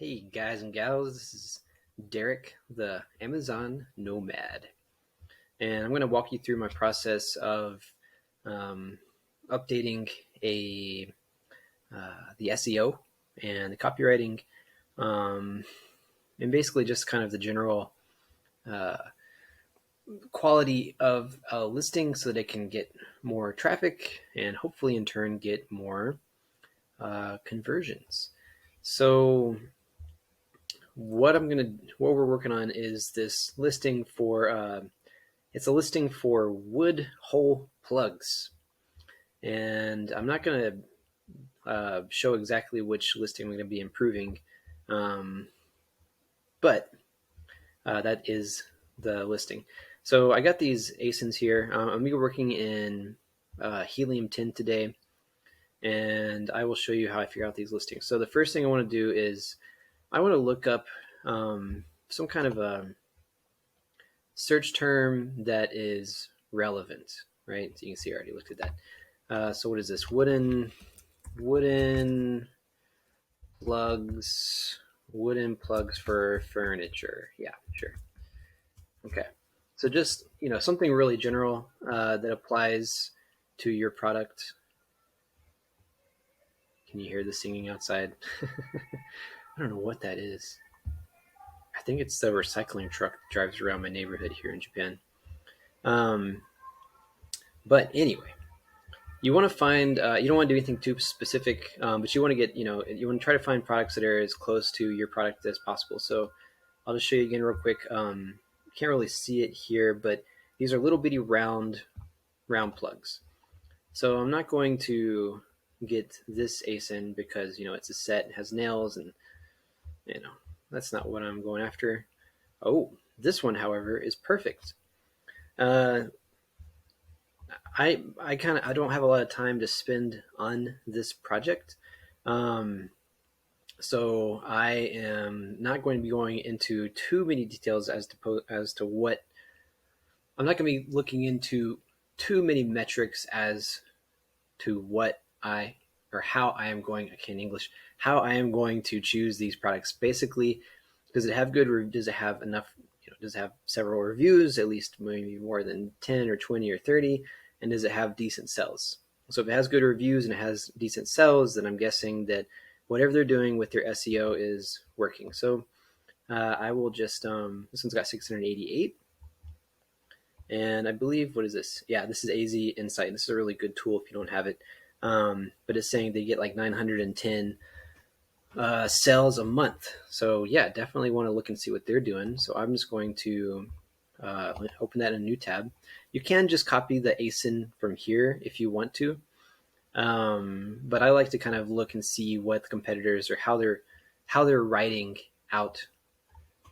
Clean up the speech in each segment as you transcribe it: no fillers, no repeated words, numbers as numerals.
Hey guys and gals, this is Derek, the Amazon Nomad, and I'm going to walk you through my process of um, updating a the SEO and the copywriting, um, and basically just kind of the general uh, quality of a listing so that it can get more traffic and hopefully in turn get more conversions. So what we're working on is this listing for it's a listing for wood hole plugs, and I'm not going to show exactly which listing I'm going to be improving, um, but that is the listing. So I got these ASINs here. I'm going to be working in Helium 10 today, and I will show you how I figure out these listings. So the first thing I want to do is I want to look up some kind of a search term that is relevant, right? So you can see I already looked at that. So what is this? Wooden plugs, wooden plugs for furniture. Yeah, sure. Okay. So just, something really general that applies to your product. Can you hear the singing outside? I don't know what that is. I think it's the recycling truck that drives around my neighborhood here in Japan. Um, but anyway, you want to find you don't want to do anything too specific, but you want to get you want to try to find products that are as close to your product as possible. So I'll just show you again real quick. You can't really see it here, but these are little bitty round plugs. So I'm not going to get this ASIN because it's a set, it has nails, and that's not what I'm going after. Oh, this one, however, is perfect. I don't have a lot of time to spend on this project, um, so I am not going to be going into too many details as to what I'm not going to be looking into too many metrics as to what I or how I am going. I can't English. How I am going to choose these products. Basically, does it have good? Does it have enough? Does it have several reviews? At least maybe more than 10 or 20 or 30. And does it have decent sales? So if it has good reviews and it has decent sales, then I'm guessing that whatever they're doing with their SEO is working. So I will just this one's got 688. And I believe, what is this? Yeah, this is AZ Insight. This is a really good tool if you don't have it. But it's saying they get like 910 sales a month. So yeah, definitely want to look and see what they're doing. So I'm just going to open that in a new tab. You can just copy the ASIN from here if you want to. But I like to kind of look and see what the competitors or how they're writing out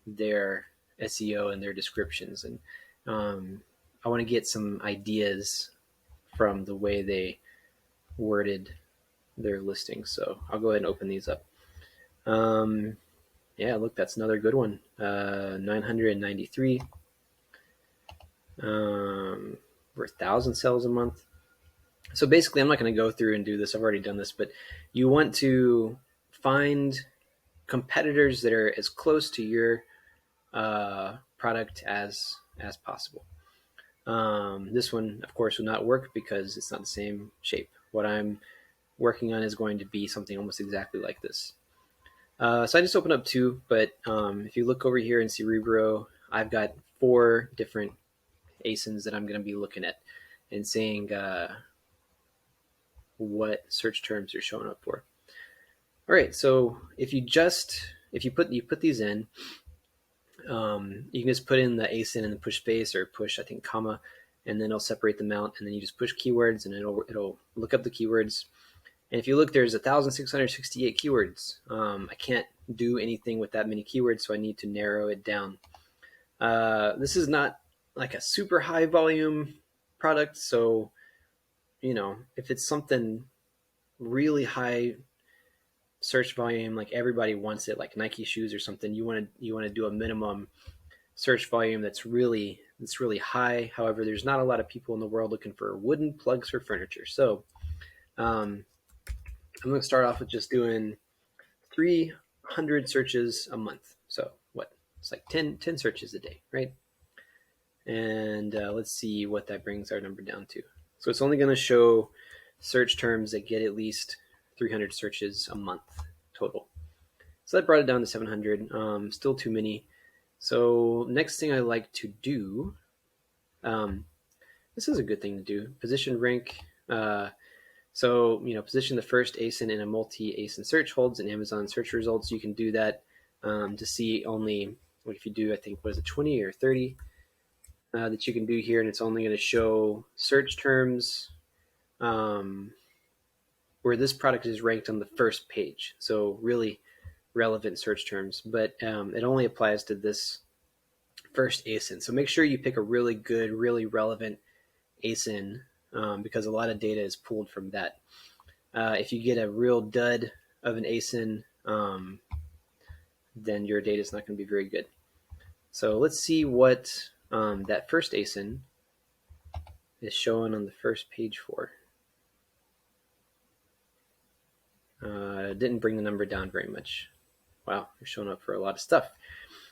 their SEO and their descriptions. And I want to get some ideas from the way they worded their listings. So I'll go ahead and open these up. Yeah, look, that's another good one. 993 for 1,000 sales a month. So basically, I'm not going to go through and do this. I've already done this, but you want to find competitors that are as close to your product as possible. This one, of course, will not work because it's not the same shape. What I'm working on is going to be something almost exactly like this. So I just opened up two, but if you look over here and see Rebro, I've got 4 different ASINs that I'm going to be looking at and seeing what search terms are showing up for. All right, so if you put these in, you can just put in the ASIN and then push space or push, I think, comma, and then it'll separate them out. And then you just push keywords and it'll look up the keywords. And if you look, there's 1,668 keywords. I can't do anything with that many keywords, so I need to narrow it down. This is not like a super high volume product, so if it's something really high search volume, like everybody wants it, like Nike shoes or something, you want to do a minimum search volume that's really high. However, there's not a lot of people in the world looking for wooden plugs for furniture. So I'm going to start off with just doing 3 100 searches a month. So what? It's like 10 searches a day, right? And let's see what that brings our number down to. So it's only going to show search terms that get at least 300 searches a month total. So that brought it down to 700. Still too many. So next thing I like to do, this is a good thing to do. Position rank. So position the first ASIN in a multi-ASIN search holds in Amazon search results. You can do that to see only, if you do, I think, was it 20 or 30 that you can do here, and it's only going to show search terms where this product is ranked on the first page. So really relevant search terms, but it only applies to this first ASIN. So make sure you pick a really good, really relevant ASIN because a lot of data is pulled from that. If you get a real dud of an ASIN, then your data is not going to be very good. So let's see what that first ASIN is showing on the first page for. Didn't bring the number down very much. Wow, you're showing up for a lot of stuff.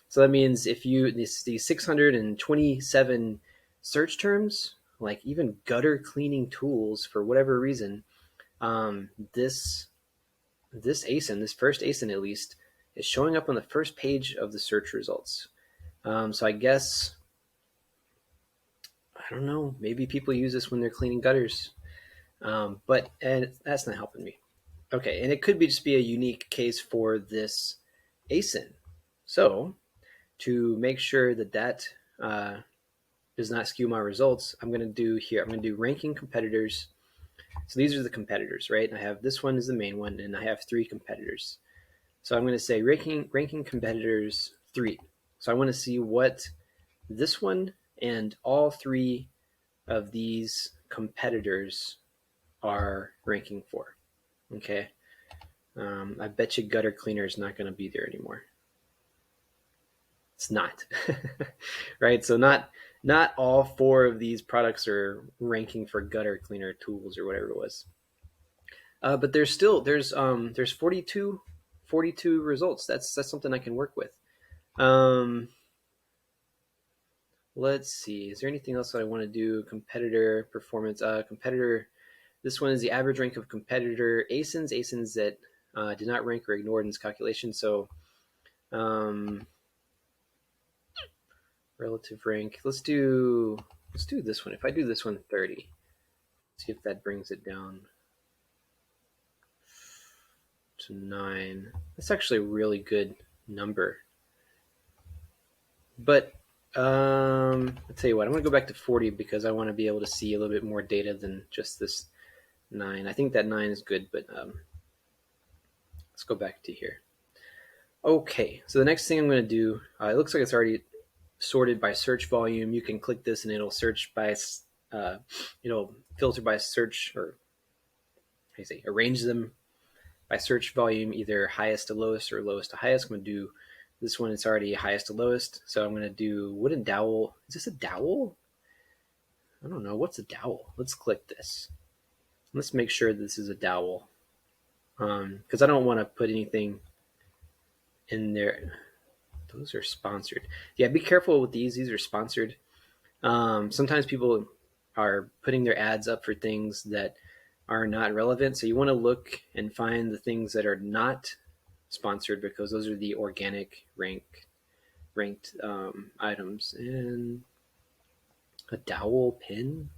So that means if you these 627 search terms, like even gutter cleaning tools, for whatever reason, this ASIN, this first ASIN at least, is showing up on the first page of the search results. So I guess, I don't know, maybe people use this when they're cleaning gutters, but that's not helping me. Okay, and it could just be a unique case for this ASIN. So to make sure that does not skew my results, I'm going to do ranking competitors. So these are the competitors, right? I have this one is the main one, and I have 3 competitors. So I'm going to say ranking competitors 3. So I want to see what this one and all 3 of these competitors are ranking for. Okay. I bet you gutter cleaner is not going to be there anymore. It's not. Right? So not all 4 of these products are ranking for gutter cleaner tools or whatever it was. But there's 42 results. That's something I can work with. Let's see. Is there anything else that I want to do? Competitor performance. Competitor. This one is the average rank of competitor ASINs that did not rank or ignored in this calculation. So relative rank. Let's do this one. If I do this one 30, see if that brings it down to 9. That's actually a really good number. But I'll tell you what, I'm going to go back to 40 because I want to be able to see a little bit more data than just this 9. I think that 9 is good, but let's go back to here. Okay, so the next thing I'm going to do, it looks like it's already sorted by search volume. You can click this and it'll search by, it'll filter by search, or arrange them by search volume, either highest to lowest or lowest to highest. I'm going to do this one. It's already highest to lowest. So I'm going to do wooden dowel. Is this a dowel? I don't know. What's a dowel? Let's click this. Let's make sure this is a dowel. Because I don't want to put anything in there. Those are sponsored. Yeah, be careful with these. These are sponsored. Sometimes people are putting their ads up for things that are not relevant. So you want to look and find the things that are not sponsored, because those are the organic ranked items. And a dowel pin?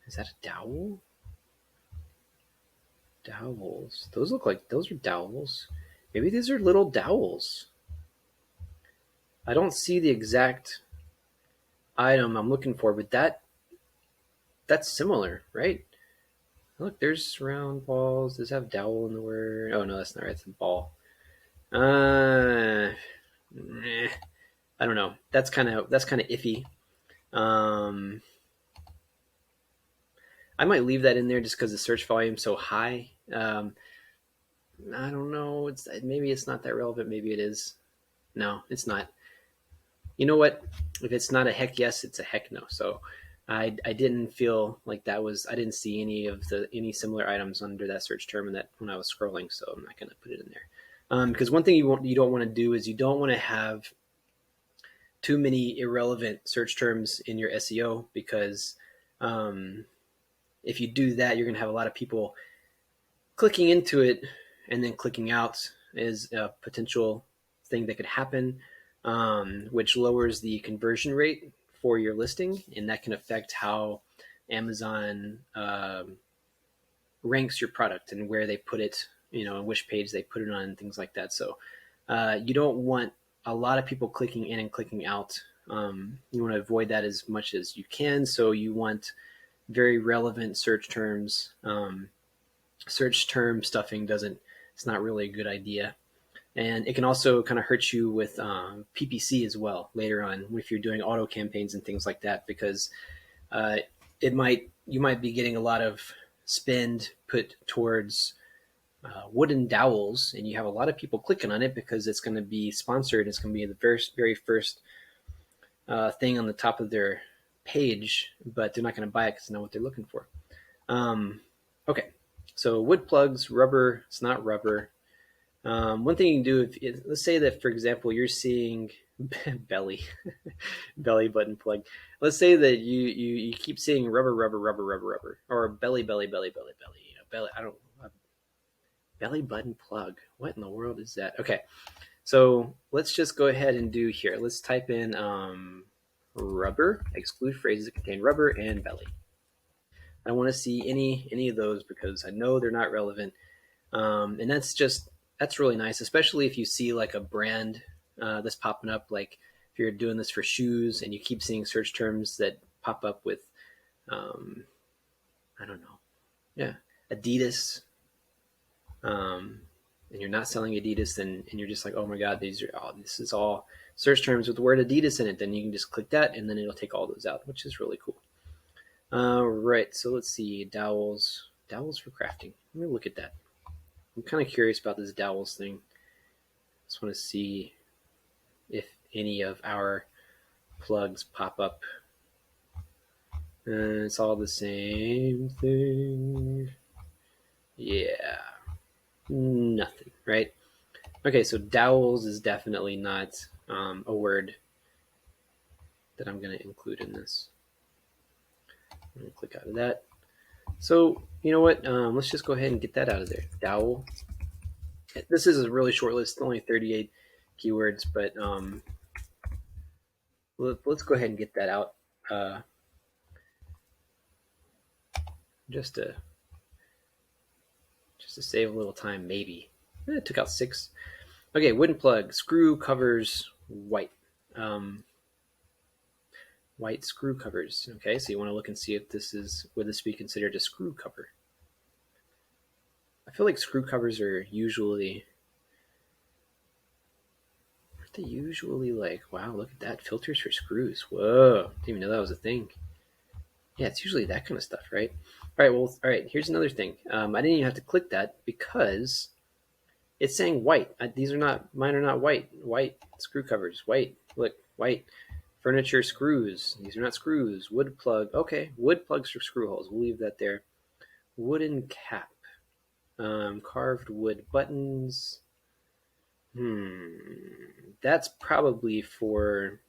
Is that a dowel? Dowels. Those look like those are dowels. Maybe these are little dowels. I don't see the exact item I'm looking for, but that's similar, right? Look, there's round balls. Does it have dowel in the word? Oh no, that's not right. It's a ball. I don't know. That's kind of iffy. I might leave that in there just because the search volume is so high. I don't know. Maybe it's not that relevant. Maybe it is. No, it's not. You know what? If it's not a heck yes, it's a heck no. So I didn't feel like that was. I didn't see any similar items under that search term that when I was scrolling. So I'm not going to put it in there. Because one thing you don't want to do is you don't want to have too many irrelevant search terms in your SEO, because um, if you do that, you're going to have a lot of people clicking into it and then clicking out is a potential thing that could happen, which lowers the conversion rate for your listing, and that can affect how Amazon ranks your product and where they put it, and which page they put it on and things like that. So you don't want a lot of people clicking in and clicking out. You want to avoid that as much as you can. So you want very relevant search terms. Search term stuffing it's not really a good idea. And it can also kind of hurt you with PPC as well later on if you're doing auto campaigns and things like that, because uh, you might be getting a lot of spend put towards wooden dowels, and you have a lot of people clicking on it because it's going to be sponsored. It's going to be the very first thing on the top of their page, but they're not going to buy it because they know what they're looking for. Okay, so wood plugs, rubber. It's not rubber. One thing you can do, let's say that, for example, you're seeing belly button plug. Let's say that you keep seeing rubber, or belly. Belly. I don't belly button plug. What in the world is that? Okay, so let's just go ahead and do here. Let's type in rubber. Exclude phrases that contain rubber and belly. I don't want to see any of those because I know they're not relevant. And that's really nice, especially if you see like a brand that's popping up. Like if you're doing this for shoes and you keep seeing search terms that pop up with, I don't know, yeah, Adidas, and you're not selling Adidas, and you're just like, oh my god, this is all search terms with the word Adidas in it. Then you can just click that, and then it'll take all those out, which is really cool. Right, so let's see, dowels for crafting. Let me look at that. I'm kind of curious about this dowels thing. Just want to see if any of our plugs pop up. It's all the same thing. Yeah, nothing, right? Okay, so dowels is definitely not a word that I'm going to include in this. I'm going to click out of that. So, you know what? Let's just go ahead and get that out of there. Dowel. This is a really short list, only 38 keywords, but let's go ahead and get that out. Just to save a little time, maybe. It took out 6. Okay, wooden plug, screw covers, white. White screw covers. Okay, so you want to look and see if would this be considered a screw cover? I feel like screw covers are usually like, wow, look at that, filters for screws. Whoa, didn't even know that was a thing. Yeah, it's usually that kind of stuff, right? All right, here's another thing. I didn't even have to click that because it's saying white. Mine are not white. White screw covers, white. Look, white. Furniture screws. These are not screws. Wood plug. Okay, wood plugs for screw holes. We'll leave that there. Wooden cap. Carved wood buttons. That's probably for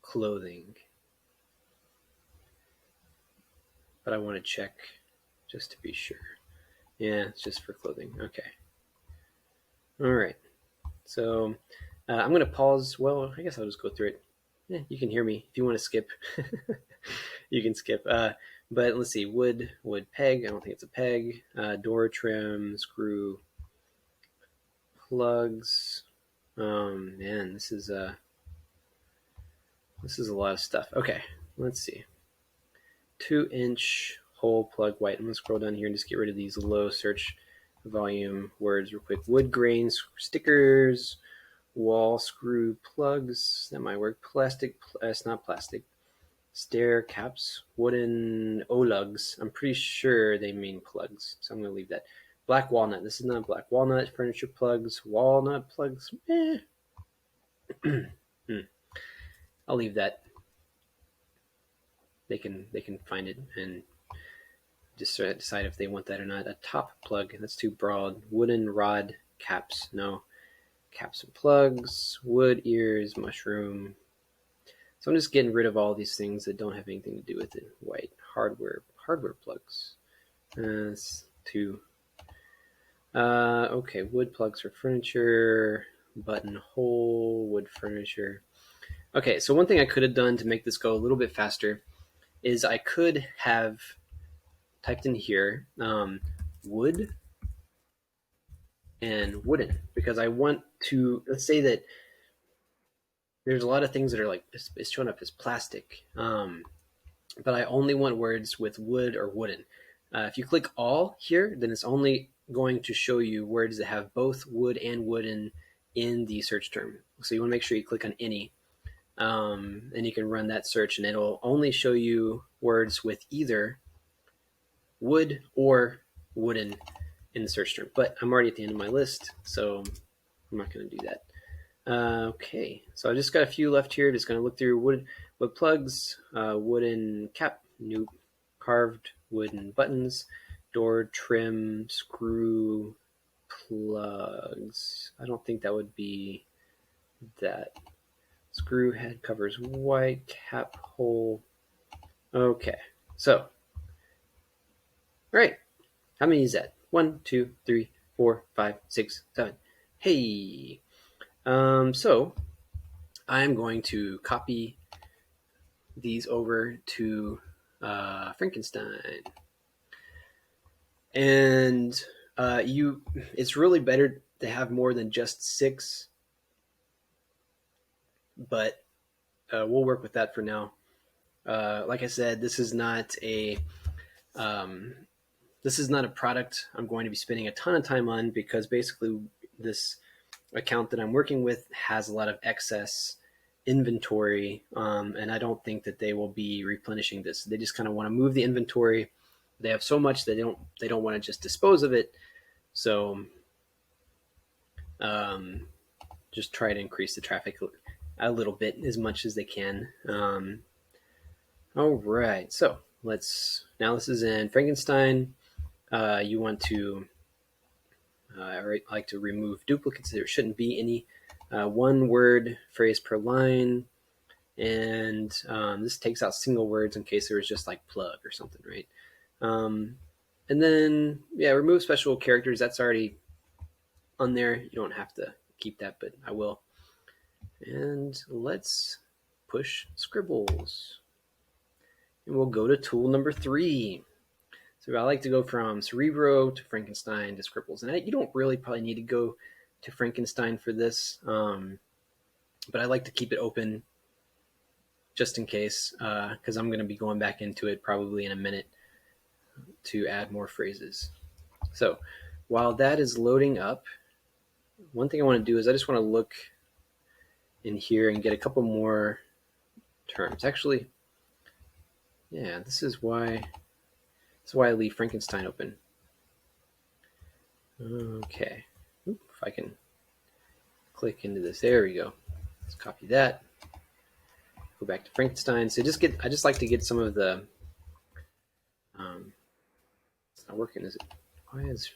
clothing. But I want to check just to be sure. Yeah, it's just for clothing. Okay. All right. So I'm going to pause. Well, I guess I'll just go through it. Yeah, you can hear me. If you want to skip, you can skip. But let's see. Wood peg. I don't think it's a peg. Door trim, screw, plugs. Man, this is a lot of stuff. Okay, let's see. 2-inch hole plug white. I'm going to scroll down here and just get rid of these low search volume words real quick. Wood grains, stickers, wall screw plugs. That might work. Plastic. It's not plastic. Stair caps. Wooden O-lugs. I'm pretty sure they mean plugs, so I'm going to leave that. Black walnut. This is not black walnut. Furniture plugs. Walnut plugs. I'll leave that. They can find it and Just decide if they want that or not. A top plug, that's too broad. Wooden rod caps, no. Caps and plugs, wood ears, mushroom. So I'm just getting rid of all these things that don't have anything to do with it. White hardware plugs. That's two. Okay, wood plugs for furniture, buttonhole, wood furniture. Okay, so one thing I could have done to make this go a little bit faster is I could have typed in here wood and wooden, because I want to, let's say that there's a lot of things that are like, it's showing up as plastic, but I only want words with wood or wooden. If you click all here, then it's only going to show you words that have both wood and wooden in the search term. So you want to make sure you click on any, and you can run that search, and it'll only show you words with either wood or wooden in the search term. But I'm already at the end of my list, so I'm not going to do that. Okay, so I just got a few left here. Just going to look through wood plugs, wooden cap, new carved wooden buttons, door trim, screw plugs. I don't think that would be that. Screw head covers white, cap hole. Okay, so, right. How many is that? 1, 2, 3, 4, 5, 6, 7. Hey. So I'm going to copy these over to Frankenstein. And it's really better to have more than just 6, but we'll work with that for now. Like I said, this is not a product I'm going to be spending a ton of time on, because basically this account that I'm working with has a lot of excess inventory, and I don't think that they will be replenishing this. They just kind of want to move the inventory. They have so much they don't want to just dispose of it. So just try to increase the traffic a little bit, as much as they can. All right, so now this is in Frankenstein. You want to I like to remove duplicates. There shouldn't be any. One word phrase per line, and this takes out single words in case there was just like plug or something, right? And then remove special characters. That's already on there. You don't have to keep that, but I will. And let's push scribbles, and we'll go to tool number 3. So I like to go from Cerebro to Frankenstein to scribbles, and you don't really probably need to go to Frankenstein for this, but I like to keep it open just in case, because I'm going to be going back into it probably in a minute to add more phrases. So while that is loading up, one thing I want to do is I just want to look in here and get a couple more terms. Actually, this is why I leave Frankenstein open. Okay. If I can click into this, there we go. Let's copy that. Go back to Frankenstein. So I just like to get some of the. It's not working, is it? Why is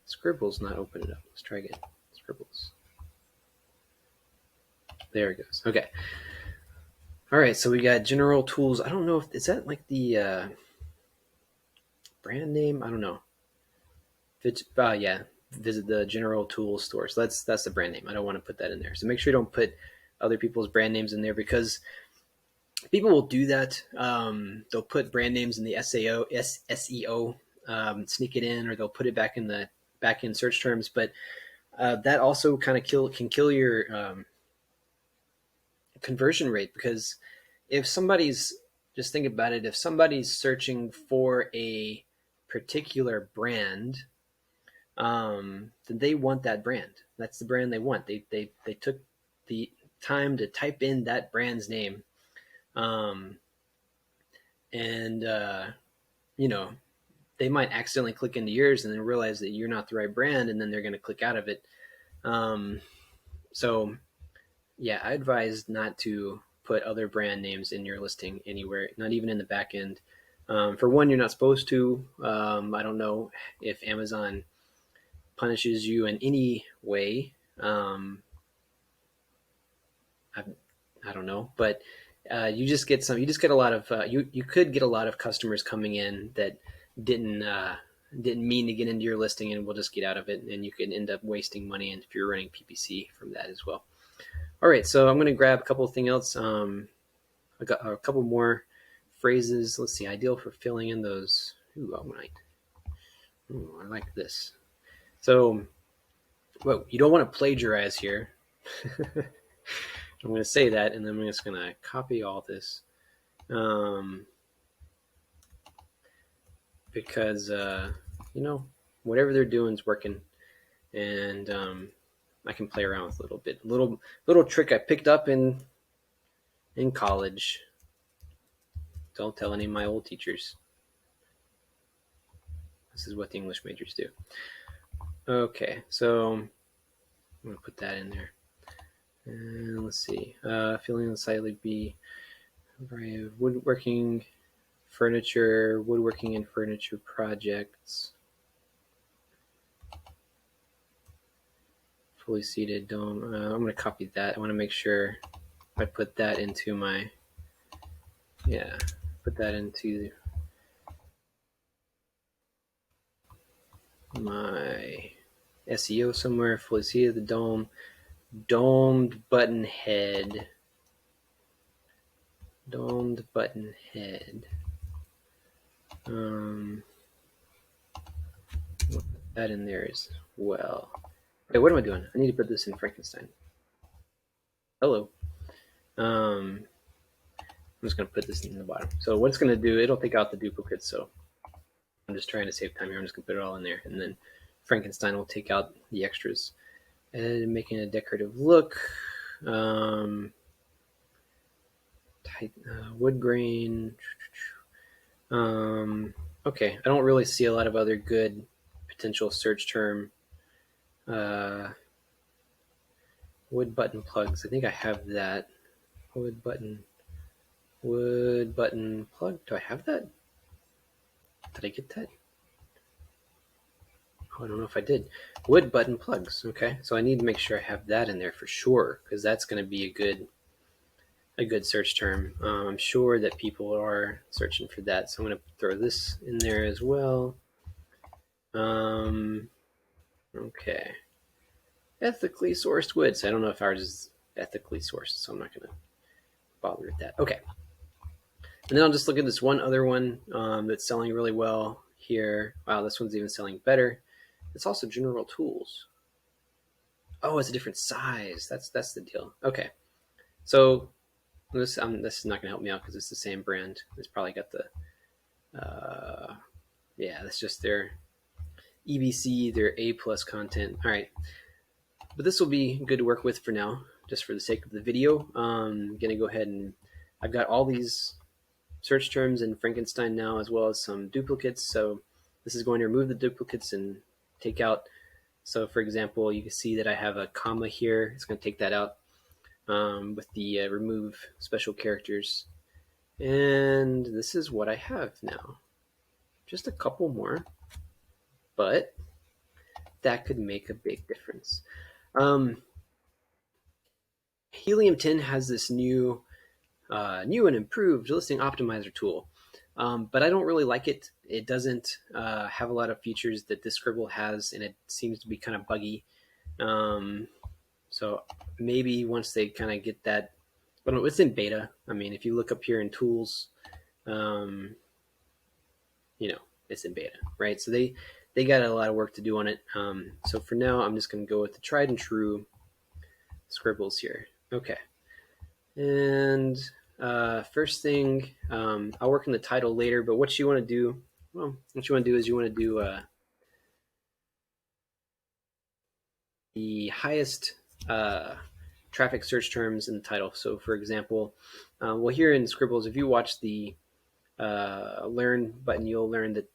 Scribbles not opening up? Let's try again. Scribbles. There it goes. Okay. All right. So we got general tools. I don't know if is that like the brand name. I don't know. If it's visit the general tools store. So that's the brand name. I don't want to put that in there. So make sure you don't put other people's brand names in there, because people will do that. They'll put brand names in the SEO, sneak it in, or they'll put it back in the back end search terms. But that also kind of can kill your conversion rate, because if somebody's, just think about it, if somebody's searching for a particular brand, then they want that brand. That's the brand they want. They took the time to type in that brand's name, and they might accidentally click into yours and then realize that you're not the right brand, and then they're going to click out of it. So I advise not to put other brand names in your listing anywhere, not even in the back end. For one, you're not supposed to. I don't know if Amazon punishes you in any way. I, I don't know, but you just get some. You just get a lot of. You could get a lot of customers coming in that didn't didn't mean to get into your listing and will just get out of it, and you could end up wasting money. And if you're running PPC from that as well. All right, so I'm going to grab a couple of things else. I got a couple more phrases. Let's see, ideal for filling in those. Ooh, I like this. So, well, you don't want to plagiarize here. I'm going to say that, and then I'm just going to copy all this. Because, whatever they're doing is working. And I can play around with a little bit. Little trick I picked up in college. Don't tell any of my old teachers. This is what the English majors do. Okay, so I'm going to put that in there. And let's see. Filling unsightly be woodworking, furniture, woodworking and furniture projects. Fully seated dome. I'm going to copy that. I want to make sure I put that into my, put that into my SEO somewhere. Fully seated, the dome, domed button head. Domed button head. Put that in there as well. Okay, what am I doing? I need to put this in Frankenstein. Hello. I'm just going to put this in the bottom. So what it's going to do, it'll take out the duplicates. So I'm just trying to save time here. I'm just going to put it all in there. And then Frankenstein will take out the extras. And making a decorative look. Wood grain. Okay, I don't really see a lot of other good potential search term. Wood button plugs. I think I have that. Wood button plug. Do I have that? Did I get that? Oh, I don't know if I did. Wood button plugs. Okay, so I need to make sure I have that in there for sure, because that's going to be a good search term. I'm sure that people are searching for that, so I'm going to throw this in there as well. Okay. Ethically sourced wood. So I don't know if ours is ethically sourced, so I'm not going to bother with that. Okay. And then I'll just look at this one other one that's selling really well here. Wow, this one's even selling better. It's also General Tools. Oh, it's a different size. That's the deal. Okay. So this is not going to help me out because it's the same brand. It's probably got the, that's just their EBC, their A+ content. All right. But this will be good to work with for now, just for the sake of the video. I'm going to go ahead and I've got all these search terms in Frankenstein now, as well as some duplicates. So this is going to remove the duplicates and take out. So for example, you can see that I have a comma here. It's going to take that out with the remove special characters. And this is what I have now. Just a couple more, but that could make a big difference. Helium 10 has this new and improved listing optimizer tool, but I don't really like it. It doesn't have a lot of features that this Scribble has, and it seems to be kind of buggy. So maybe once they kind of get that, but it's in beta. I mean, if you look up here in tools, it's in beta, right? So they got a lot of work to do on it. So for now, I'm just going to go with the tried and true Scribbles here. Okay. And first thing, I'll work on the title later, but what you want to do, is you want to do the highest traffic search terms in the title. So for example, here in Scribbles, if you watch the learn button, you'll learn that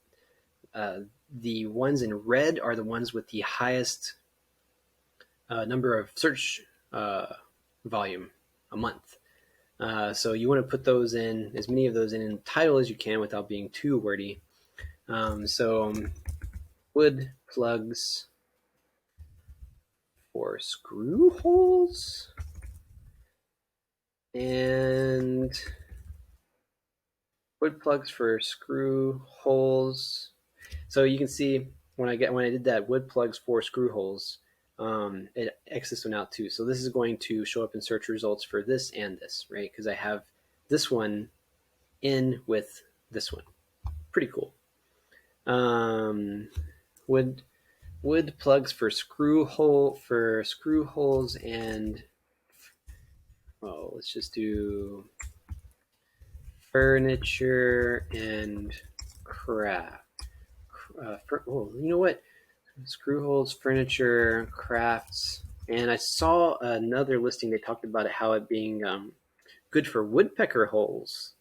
the ones in red are the ones with the highest number of search volume a month. So you want to put those in, as many of those in the title as you can without being too wordy. So wood plugs for screw holes and wood plugs for screw holes. So you can see when I did that wood plugs for screw holes, it X this one out too. So this is going to show up in search results for this and this, right? Because I have this one in with this one. Pretty cool. Wood plugs for screw holes and let's just do furniture and craft. You know what? Screw holes, furniture, crafts, and I saw another listing. They talked about how it being good for woodpecker holes.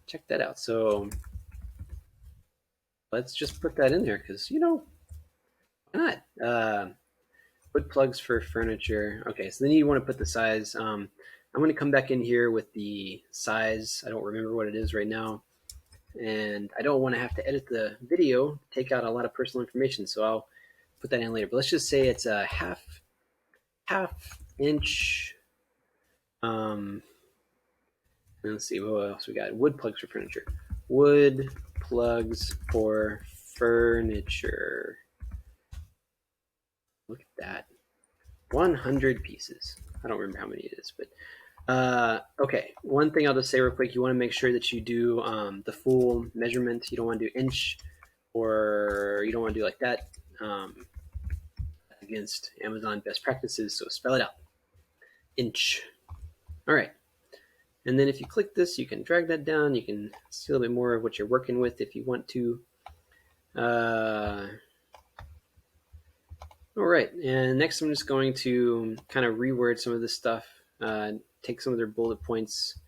Check that out. So let's just put that in there because why not? Wood plugs for furniture. Okay, so then you want to put the size. I'm going to come back in here with the size. I don't remember what it is right now, and I don't want to have to edit the video, take out a lot of personal information, so I'll put that in later. But let's just say it's a half inch. Let's see what else we got. Wood plugs for furniture. Wood plugs for furniture. Look at that. 100 pieces. I don't remember how many it is, but okay. One thing I'll just say real quick, you want to make sure that you do the full measurement. You don't want to do inch, or you don't want to do like that against Amazon best practices, so spell it out. Inch. All right. And then if you click this, you can drag that down. You can see a little bit more of what you're working with if you want to. All right, and next I'm just going to kind of reword some of this stuff, take some of their bullet points,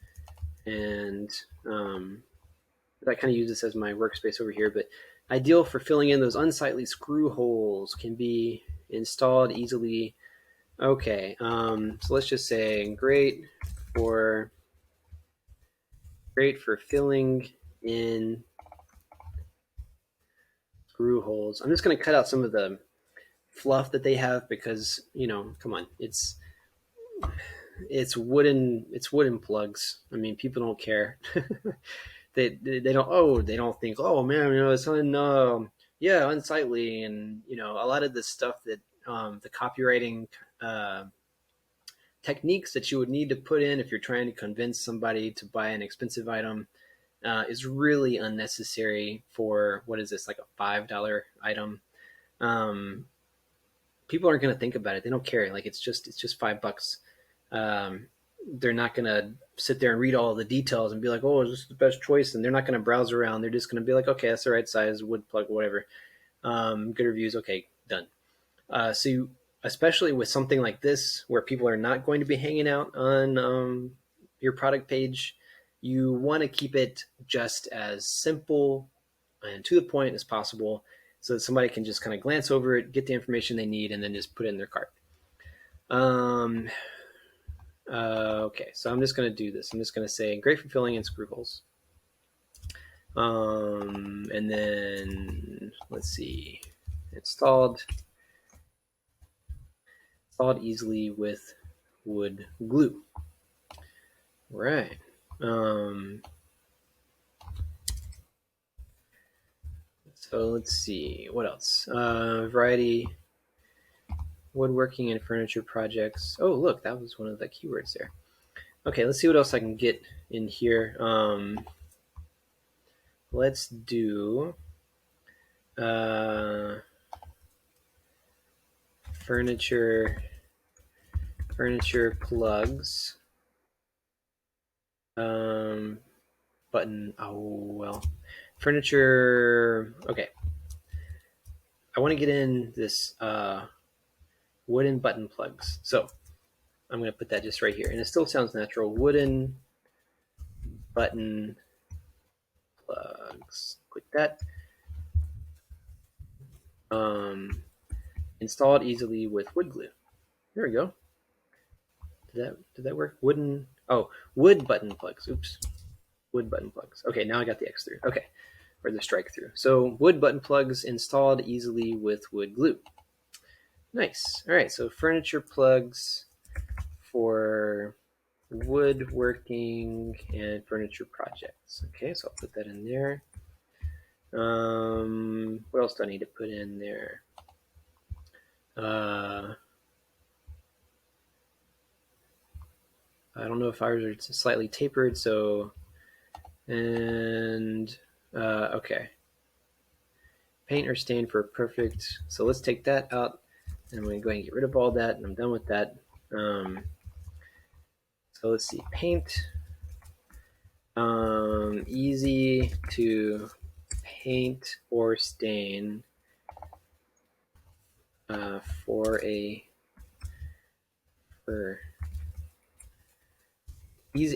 and I kind of use this as my workspace over here, but ideal for filling in those unsightly screw holes, can be installed easily. Okay, so let's just say great for filling in screw holes. I'm just going to cut out some of the fluff that they have because come on, it's wooden plugs. I mean, people don't care. they don't think, oh man, it's unsightly, and a lot of the stuff that the copywriting techniques that you would need to put in if you're trying to convince somebody to buy an expensive item is really unnecessary for what is this, like a $5 item. People aren't going to think about it. They don't care. Like it's just $5. They're not going to sit there and read all the details and be like, oh, is this the best choice? And they're not going to browse around. They're just going to be like, okay, that's the right size, wood plug, whatever. Good reviews. Okay, done. So especially with something like this, where people are not going to be hanging out on your product page, you want to keep it just as simple and to the point as possible, so that somebody can just kind of glance over it, get the information they need, and then just put it in their cart. Okay, so I'm just going to do this. I'm just going to say great for filling in screw holes. And then let's see, installed easily with wood glue. Right. So let's see, what else? Variety, woodworking and furniture projects. Oh, look, that was one of the keywords there. Okay, let's see what else I can get in here. Let's do furniture plugs. Button. Oh well. Furniture. Okay. I want to get in this wooden button plugs. So I'm going to put that just right here, and it still sounds natural. Wooden button plugs. Click that. Installed easily with wood glue. There we go. Did that work? Wooden Oh, wood button plugs. Oops, wood button plugs. Okay, now I got the X through. Okay, or the strike through. So wood button plugs installed easily with wood glue. Nice. All right, so furniture plugs for woodworking and furniture projects. Okay, so I'll put that in there. What else do I need to put in there? I don't know if ours are slightly tapered, so, and okay. Paint or stain for perfect. So let's take that out, and I'm going to go ahead and get rid of all that, and I'm done with that. So let's see, paint. Easy to paint or stain for easy.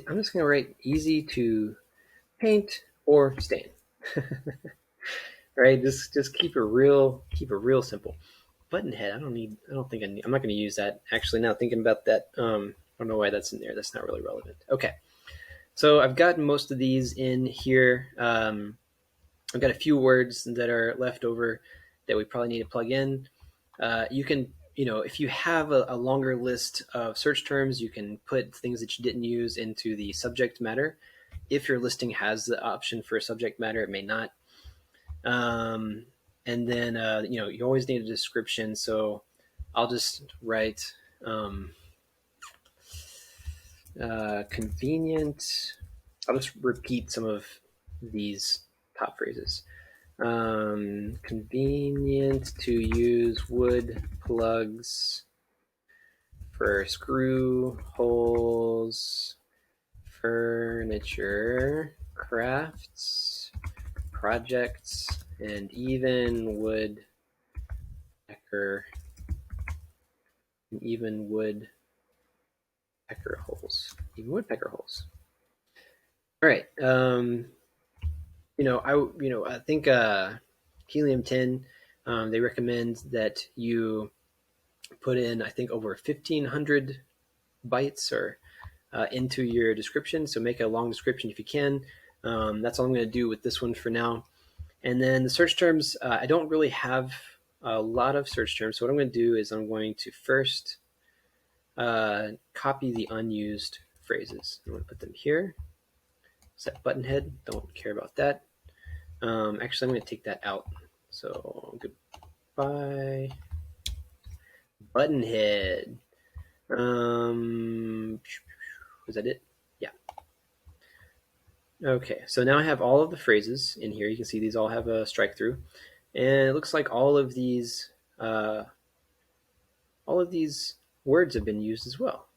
I'm just going to write easy to paint or stain. Right? Just keep it real simple. Button head. I'm not going to use that. Actually, now thinking about that, I don't know why that's in there. That's not really relevant. Okay. So I've got most of these in here. I've got a few words that are left over that we probably need to plug in. You can, if you have a longer list of search terms, you can put things that you didn't use into the subject matter. If your listing has the option for a subject matter, it may not. And then, you always need a description. So I'll just write convenient. I'll just repeat some of these top phrases. Convenient to use wood plugs for screw holes, furniture, crafts, projects, and even woodpecker holes. Even woodpecker holes. All right. I think Helium 10, they recommend that you put in, I think, over 1,500 bytes or into your description. So make a long description if you can. That's all I'm going to do with this one for now. And then the search terms, I don't really have a lot of search terms. So what I'm going to do is I'm going to first copy the unused phrases. I'm going to put them here. Set button head. Don't care about that. Actually, I'm going to take that out. So goodbye. Button head. Was that it? Yeah. Okay, so now I have all of the phrases in here. You can see these all have a strike through. And it looks like all of these words have been used as well.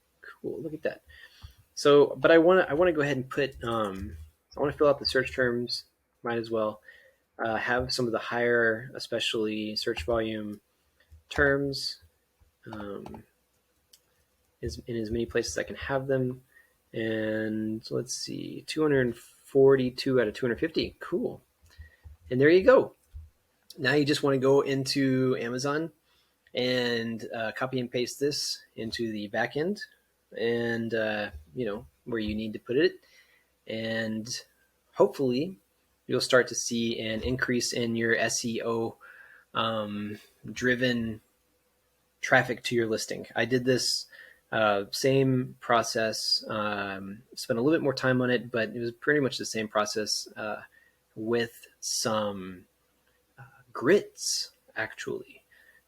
Cool, look at that. So, but I want to go ahead and put, I want to fill out the search terms, might as well. Have some of the higher, especially search volume terms in as many places I can have them. And let's see, 242 out of 250. Cool. And there you go. Now you just want to go into Amazon and copy and paste this into the backend and, where you need to put it. And hopefully you'll start to see an increase in your SEO driven traffic to your listing. I did this same process, spent a little bit more time on it, but it was pretty much the same process with some grids, actually,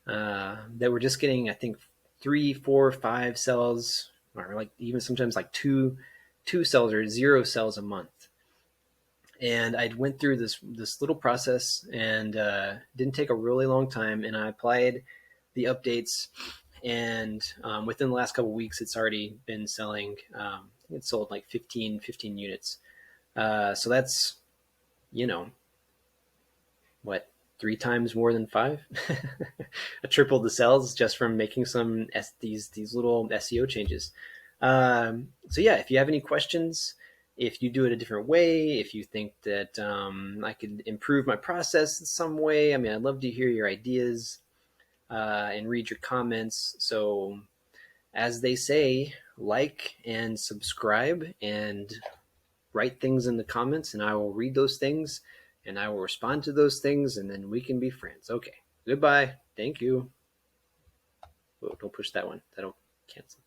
that were just getting, I think, 3, 4, 5 cells, or like even sometimes like two cells or 0 cells a month. And I went through this little process and didn't take a really long time, and I applied the updates. And within the last couple of weeks, it's already been selling. It sold like 15 units. So that's, what, 3 times more than 5? I tripled the sales just from making some these little SEO changes. So yeah, if you have any questions, if you do it a different way, if you think that I could improve my process in some way, I'd love to hear your ideas and read your comments. So as they say, like and subscribe and write things in the comments, and I will read those things and I will respond to those things, and then we can be friends. Okay. Goodbye. Thank you. Whoa, don't push that one. That'll cancel.